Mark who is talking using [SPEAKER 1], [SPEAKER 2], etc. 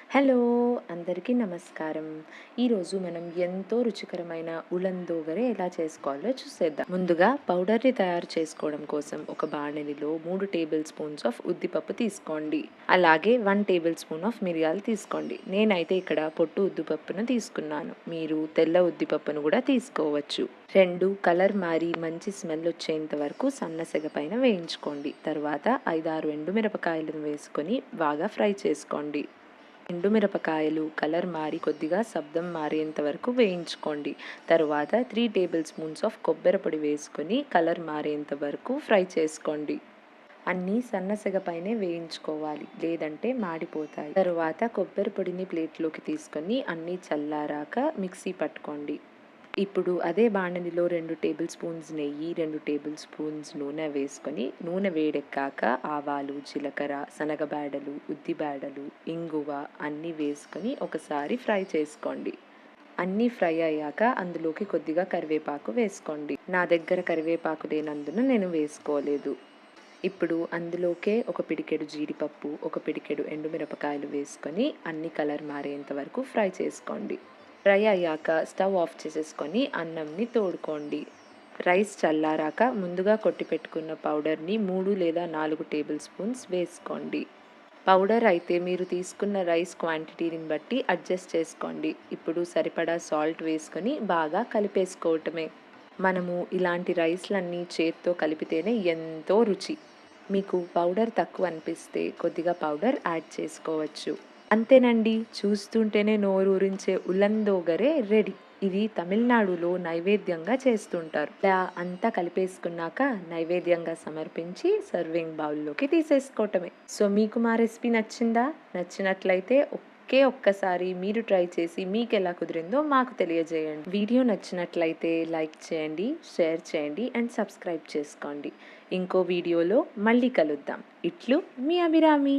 [SPEAKER 1] Hello! అందరికీ నమస్కారం. ఈరోజు మనం ఎంతో రుచికరమైన ఉలన్ దోగరే ఎలా చేసుకోవాలో చూసేద్దాం. ముందుగా పౌడర్‌ని తయారు చేసుకోవడం కోసం ఒక బాణలిలో 3 టేబుల్ స్పూన్స్ ఆఫ్ ఉద్దిపప్పు తీసుకోండి. అలాగే 1 టేబుల్ స్పూన్ ఆఫ్ మిరియాలు తీసుకోండి. నేనైతే ఇక్కడ పొట్టు ఉద్దిపప్పును తీసుకున్నాను. మీరు తెల్ల ఉద్దిపప్పును కూడా తీసుకోవచ్చు. 2 కలర్ మారి మంచి స్మెల్ వచ్చేంత వరకు సన్న సెగ పైన వేయించుకోండి. తర్వాత 5, 6 ఎండుమిరపకాయలను వేసుకొని బాగా ఫ్రై చేసుకోండి. ఎండుమిరపకాయలు కలర్ మారి కొద్దిగా శబ్దం మారేంత వరకు వేయించుకోండి. తరువాత 3 టేబుల్ స్పూన్స్ ఆఫ్ కొబ్బరి పొడి వేసుకొని కలర్ మారేంత వరకు ఫ్రై చేసుకోండి. అన్నీ సన్నసెగ పైనే వేయించుకోవాలి, లేదంటే మాడిపోతాయి. తరువాత కొబ్బరి పొడిని ప్లేట్లోకి తీసుకొని అన్నీ చల్లారాక మిక్సీ పట్టుకోండి. ఇప్పుడు అదే బాణలిలో 2 టేబుల్ స్పూన్స్ నెయ్యి, 2 టేబుల్ స్పూన్స్ నూనె వేసుకొని నూనె వేడెక్కాక ఆవాలు, జీలకర్ర, శనగబేడలు, ఉద్దిబేడలు, ఇంగువ అన్నీ వేసుకొని ఒకసారి ఫ్రై చేసుకోండి. అన్నీ ఫ్రై అయ్యాక అందులోకి కొద్దిగా కరివేపాకు వేసుకోండి. నా దగ్గర కరివేపాకు లేనందున నేను వేసుకోలేదు. ఇప్పుడు అందులోకే ఒక పిడికెడు జీడిపప్పు, ఒక పిడికెడు ఎండుమిరపకాయలు వేసుకొని అన్ని కలర్ మారేంత వరకు ఫ్రై చేసుకోండి. ఫ్రై అయ్యాక స్టవ్ ఆఫ్ చేసేసుకొని అన్నంని తోడుకోండి. రైస్ చల్లారాక ముందుగా కొట్టి పెట్టుకున్న పౌడర్ని 3 లేదా 4 టేబుల్ స్పూన్స్ వేసుకోండి. పౌడర్ అయితే మీరు తీసుకున్న రైస్ క్వాంటిటీని బట్టి అడ్జస్ట్ చేసుకోండి. ఇప్పుడు సరిపడా సాల్ట్ వేసుకొని బాగా కలిపేసుకోవటమే. మనము ఇలాంటి రైస్లన్నీ చేత్తో కలిపితేనే ఎంతో రుచి. మీకు పౌడర్ తక్కువ అనిపిస్తే కొద్దిగా పౌడర్ యాడ్ చేసుకోవచ్చు. అంతేనండి, చూస్తుంటేనే నోరూరించే ఉలన్ దోగరే రెడీ. ఇది తమిళనాడులో నైవేద్యంగా చేస్తుంటారు. ఇలా అంతా కలిపేసుకున్నాక నైవేద్యంగా సమర్పించి సర్వింగ్ బౌల్లోకి తీసేసుకోవటమే. సో మీకు మా రెసిపీ నచ్చిందా? నచ్చినట్లయితే ఒక్కసారి మీరు ట్రై చేసి మీకు ఎలా కుదిరిందో మాకు తెలియజేయండి. వీడియో నచ్చినట్లయితే లైక్ చేయండి, షేర్ చేయండి అండ్ సబ్స్క్రైబ్ చేసుకోండి. ఇంకో వీడియోలో మళ్ళీ కలుద్దాం. ఇట్లు మీ అభిరామి.